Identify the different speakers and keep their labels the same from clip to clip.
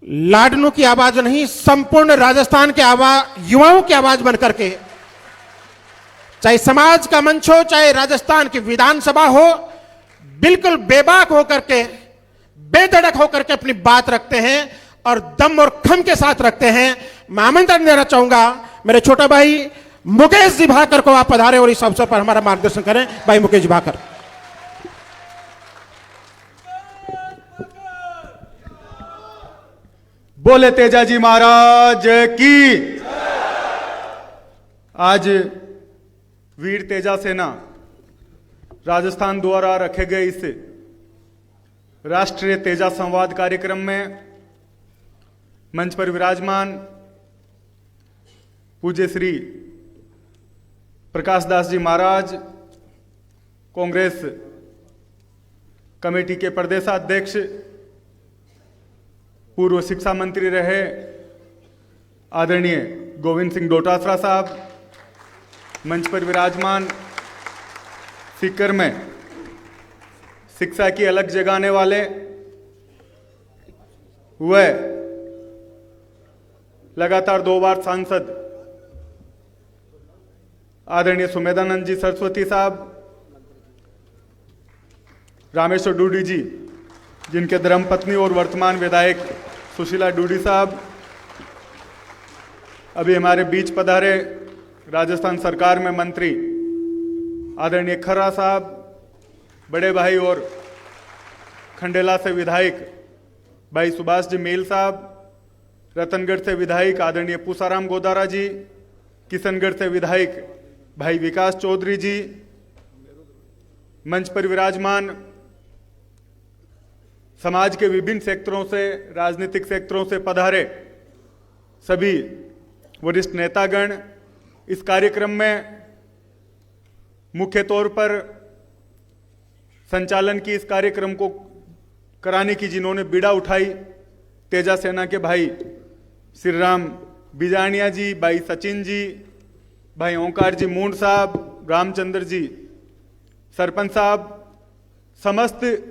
Speaker 1: लाडनू की आवाज नहीं, संपूर्ण राजस्थान के युवाओं की आवाज बनकर के, चाहे समाज का मंच हो, चाहे राजस्थान की विधानसभा हो, बिल्कुल बेबाक होकर के, बेधड़क होकर के अपनी बात रखते हैं और दम और खम के साथ रखते हैं। मैं आमंत्रण देना चाहूंगा मेरे छोटा भाई मुकेश जी भाकर को, आप पधारे और इस अवसर पर हमारा मार्गदर्शन करें। भाई मुकेश भाकर।
Speaker 2: बोले तेजाजी महाराज की। आज वीर तेजा सेना राजस्थान द्वारा रखे गए इस राष्ट्रीय तेजा संवाद कार्यक्रम में मंच पर विराजमान पूज्य श्री प्रकाश दास जी महाराज, कांग्रेस कमेटी के प्रदेशाध्यक्ष, पूर्व शिक्षा मंत्री रहे आदरणीय गोविंद सिंह डोटासरा साहब, मंच पर विराजमान सीकर में शिक्षा की अलग जगाने वाले वह लगातार 2 बार सांसद आदरणीय सुमेधानंद जी सरस्वती साहब, रामेश्वर डूडी जी जिनके धर्मपत्नी और वर्तमान विधायक सुशीला डूडी साहब, अभी हमारे बीच पधारे राजस्थान सरकार में मंत्री आदरणीय खर्रा साहब, बड़े भाई और खंडेला से विधायक भाई सुभाष जी मेल साहब, रतनगढ़ से विधायक आदरणीय पूसाराम गोदारा जी, किशनगढ़ से विधायक भाई विकास चौधरी जी, मंच पर विराजमान समाज के विभिन्न सेक्टरों से, राजनीतिक सेक्टरों से पधारे सभी वरिष्ठ नेतागण, इस कार्यक्रम में मुख्य तौर पर संचालन की इस कार्यक्रम को कराने की जिन्होंने बीड़ा उठाई, तेजा सेना के भाई श्री राम बिजानिया जी, भाई सचिन जी, भाई ओंकार जी मूंड साहब, रामचंद्र जी सरपंच साहब, समस्त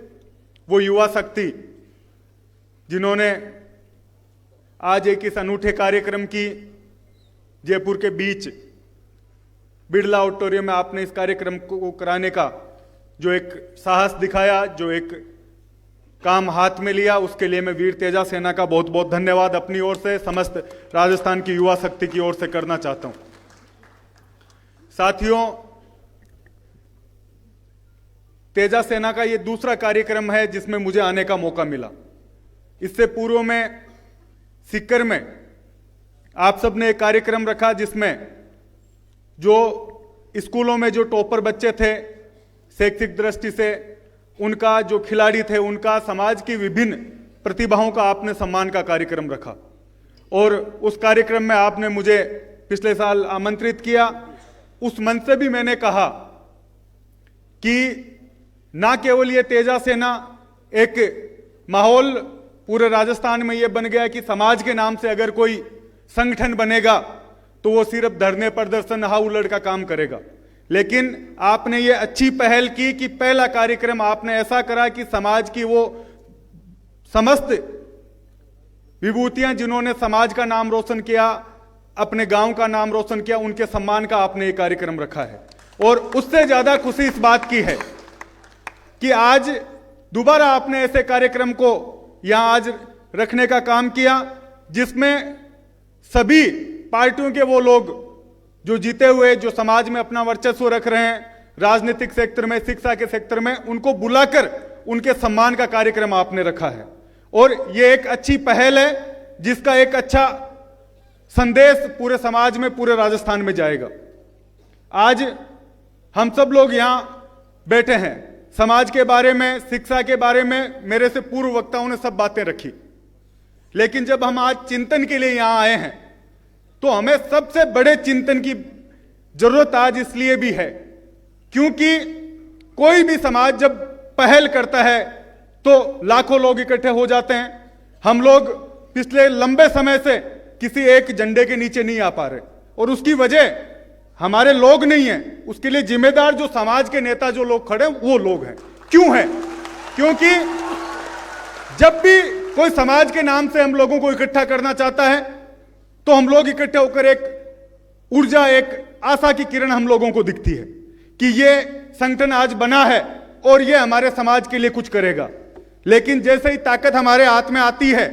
Speaker 2: वो युवा शक्ति जिन्होंने आज एक इस अनूठे कार्यक्रम की जयपुर के बीच बिरला ऑडिटोरियम में आपने इस कार्यक्रम को कराने का जो एक साहस दिखाया, जो एक काम हाथ में लिया, उसके लिए मैं वीर तेजा सेना का बहुत बहुत धन्यवाद अपनी ओर से, समस्त राजस्थान की युवा शक्ति की ओर से करना चाहता हूं। साथियों, तेजा सेना का यह दूसरा कार्यक्रम है जिसमें मुझे आने का मौका मिला। इससे पूर्व में सीकर में आप सबने एक कार्यक्रम रखा जिसमें जो स्कूलों में जो टॉपर बच्चे थे शैक्षिक दृष्टि से, उनका जो खिलाड़ी थे, उनका समाज की विभिन्न प्रतिभाओं का आपने सम्मान का कार्यक्रम रखा और उस कार्यक्रम में आपने मुझे पिछले साल आमंत्रित किया। उस मंच से भी मैंने कहा कि ना केवल ये तेजा सेना, एक माहौल पूरे राजस्थान में ये बन गया कि समाज के नाम से अगर कोई संगठन बनेगा तो वो सिर्फ धरने प्रदर्शन हाउ उलट का काम करेगा, लेकिन आपने ये अच्छी पहल की कि पहला कार्यक्रम आपने ऐसा करा कि समाज की वो समस्त विभूतियां जिन्होंने समाज का नाम रोशन किया, अपने गांव का नाम रोशन किया, उनके सम्मान का आपने ये कार्यक्रम रखा है। और उससे ज्यादा खुशी इस बात की है कि आज दोबारा आपने ऐसे कार्यक्रम को यहां आज रखने का काम किया जिसमें सभी पार्टियों के वो लोग जो जीते हुए, जो समाज में अपना वर्चस्व रख रहे हैं, राजनीतिक सेक्टर में, शिक्षा के सेक्टर में, उनको बुलाकर उनके सम्मान का कार्यक्रम आपने रखा है। और ये एक अच्छी पहल है जिसका एक अच्छा संदेश पूरे समाज में, पूरे राजस्थान में जाएगा। आज हम सब लोग यहां बैठे हैं, समाज के बारे में, शिक्षा के बारे में मेरे से पूर्व वक्ताओं ने सब बातें रखी, लेकिन जब हम आज चिंतन के लिए यहां आए हैं तो हमें सबसे बड़े चिंतन की जरूरत आज इसलिए भी है क्योंकि कोई भी समाज जब पहल करता है तो लाखों लोग इकट्ठे हो जाते हैं। हम लोग पिछले लंबे समय से किसी एक झंडे के नीचे नहीं आ पा रहे और उसकी वजह हमारे लोग नहीं है, उसके लिए जिम्मेदार जो समाज के नेता जो लोग खड़े वो लोग हैं। क्यों है? क्योंकि जब भी कोई समाज के नाम से हम लोगों को इकट्ठा करना चाहता है तो हम लोग इकट्ठे होकर एक ऊर्जा, एक आशा की किरण हम लोगों को दिखती है कि ये संगठन आज बना है और ये हमारे समाज के लिए कुछ करेगा। लेकिन जैसे ही ताकत हमारे हाथ में आती है,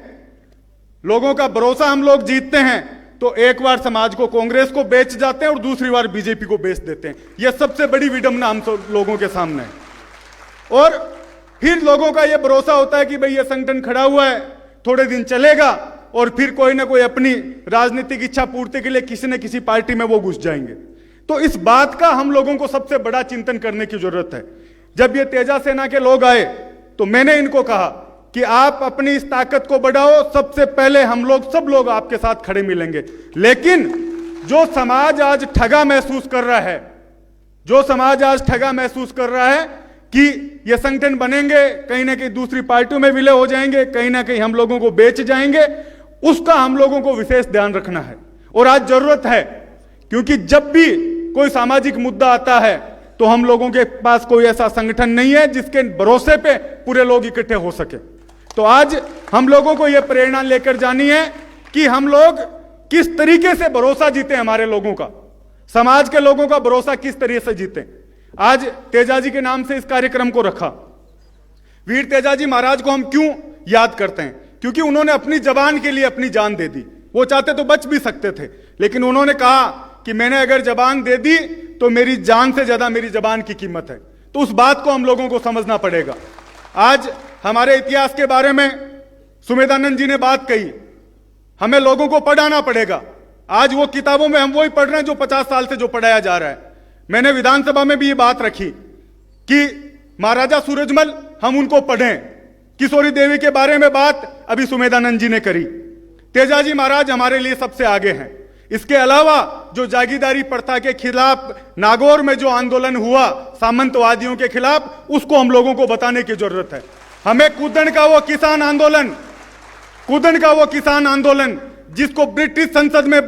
Speaker 2: लोगों का भरोसा हम लोग जीतते हैं, तो एक बार समाज को कांग्रेस को बेच जाते हैं और दूसरी बार बीजेपी को बेच देते हैं। यह सबसे बड़ी विडंबना हम सब लोगों के सामने है। और फिर लोगों का यह भरोसा होता है कि भाई यह संगठन खड़ा हुआ है, थोड़े दिन चलेगा और फिर कोई ना कोई अपनी राजनीतिक इच्छा पूर्ति के लिए किसी न किसी पार्टी में वो घुस जाएंगे। तो इस बात का हम लोगों को सबसे बड़ा चिंतन करने की जरूरत है। जब ये तेजा सेना के लोग आए तो मैंने इनको कहा कि आप अपनी इस ताकत को बढ़ाओ, सबसे पहले हम लोग सब लोग आपके साथ खड़े मिलेंगे। लेकिन जो समाज आज ठगा महसूस कर रहा है, जो समाज आज ठगा महसूस कर रहा है कि ये संगठन बनेंगे, कहीं ना कहीं दूसरी पार्टियों में विलय हो जाएंगे, कहीं ना कहीं हम लोगों को बेच जाएंगे, उसका हम लोगों को विशेष ध्यान रखना है। और आज जरूरत है, क्योंकि जब भी कोई सामाजिक मुद्दा आता है तो हम लोगों के पास कोई ऐसा संगठन नहीं है जिसके भरोसे पे पूरे लोग इकट्ठे हो सके। तो आज हम लोगों को यह प्रेरणा लेकर जानी है कि हम लोग किस तरीके से भरोसा जीते, हमारे लोगों का, समाज के लोगों का भरोसा किस तरीके से जीते। आज तेजाजी के नाम से इस कार्यक्रम को रखा। वीर तेजाजी महाराज को हम क्यों याद करते हैं? क्योंकि उन्होंने अपनी जबान के लिए अपनी जान दे दी। वो चाहते तो बच भी सकते थे, लेकिन उन्होंने कहा कि मैंने अगर जबान दे दी तो मेरी जान से ज्यादा मेरी जबान की कीमत है। तो उस बात को हम लोगों को समझना पड़ेगा। आज हमारे इतिहास के बारे में सुमेधानंद जी ने बात कही, हमें लोगों को पढ़ाना पड़ेगा। आज वो किताबों में हम वही पढ़ रहे हैं जो 50 साल से जो पढ़ाया जा रहा है। मैंने विधानसभा में भी ये बात रखी कि महाराजा सूरजमल हम उनको पढ़ें। किशोरी देवी के बारे में बात अभी सुमेधानंद जी ने करी। तेजाजी महाराज हमारे लिए सबसे आगे हैं। इसके अलावा जो जागीरदारी प्रथा के खिलाफ नागौर में जो आंदोलन हुआ सामंतवादियों के खिलाफ, उसको हम लोगों को बताने की जरूरत है। हमें कूदन का वो किसान आंदोलन जिसको ब्रिटिश संसद में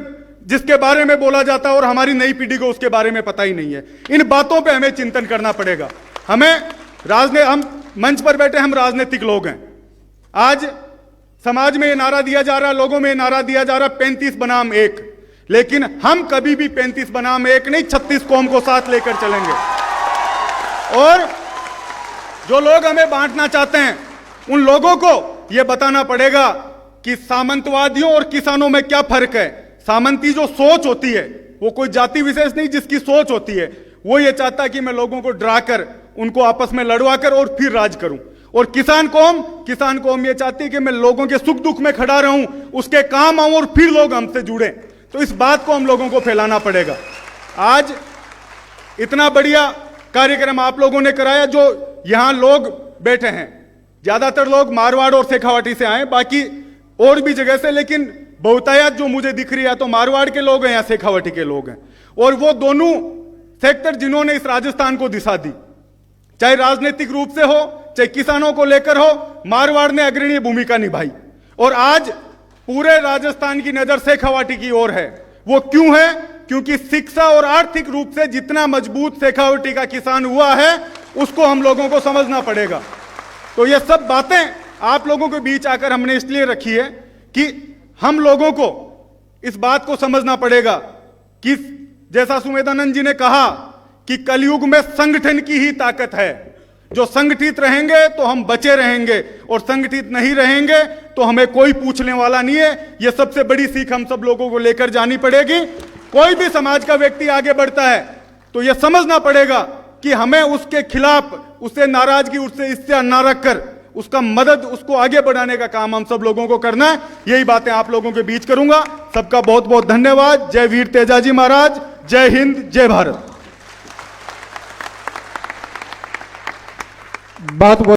Speaker 2: जिसके बारे में बोला जाता है और हमारी नई पीढ़ी को उसके बारे में पता ही नहीं है। इन बातों पे हमें चिंतन करना पड़ेगा। हम मंच पर बैठे, हम राजनीतिक लोग हैं। आज समाज में ये नारा दिया जा रहा, लोगों में ये नारा दिया जा रहा 35 बनाम 1, लेकिन हम कभी भी 35 बनाम 1 नहीं, 36 कौम को साथ लेकर चलेंगे। और जो लोग हमें बांटना चाहते हैं, उन लोगों को यह बताना पड़ेगा कि सामंतवादियों और किसानों में क्या फर्क है। सामंती जो सोच होती है, वो कोई जाति विशेष नहीं, जिसकी सोच होती है वो ये चाहता है कि मैं लोगों को डराकर, उनको आपस में लड़वाकर और फिर राज करूं। और किसान कौम ये चाहती है कि मैं लोगों के सुख दुख में खड़ा रहूं, उसके काम आऊं और फिर लोग हमसे जुड़े। तो इस बात को हम लोगों को फैलाना पड़ेगा। आज इतना बढ़िया कार्यक्रम आप लोगों ने कराया। जो यहां लोग बैठे हैं, ज्यादातर लोग मारवाड़ और शेखावाटी से आए, बाकी और भी जगह से, लेकिन बहुतायत जो मुझे दिख रही है तो मारवाड़ के लोग हैं या शेखावाटी के लोग हैं। और वो दोनों सेक्टर जिन्होंने इस राजस्थान को दिशा दी, चाहे राजनीतिक रूप से हो, चाहे किसानों को लेकर हो, मारवाड़ ने अग्रणी भूमिका निभाई। और आज पूरे राजस्थान की नजर शेखावाटी की ओर है। वो क्यों है? क्योंकि शिक्षा और आर्थिक रूप से जितना मजबूत शेखावाटी का किसान हुआ है, उसको हम लोगों को समझना पड़ेगा। तो ये सब बातें आप लोगों के बीच आकर हमने इसलिए रखी है कि हम लोगों को इस बात को समझना पड़ेगा कि जैसा सुमेधानंद जी ने कहा कि कलयुग में संगठन की ही ताकत है। जो संगठित रहेंगे तो हम बचे रहेंगे, और संगठित नहीं रहेंगे तो हमें कोई पूछने वाला नहीं है। यह सबसे बड़ी सीख हम सब लोगों को लेकर जानी पड़ेगी। कोई भी समाज का व्यक्ति आगे बढ़ता है तो यह समझना पड़ेगा कि हमें उसके खिलाफ, उससे नाराजगी, उससे इच्छा न रखकर उसका मदद, उसको आगे बढ़ाने का काम हम सब लोगों को करना है। यही बातें आप लोगों के बीच करूंगा। सबका बहुत बहुत धन्यवाद। जय वीर तेजाजी महाराज, जय हिंद, जय भारत।
Speaker 1: बात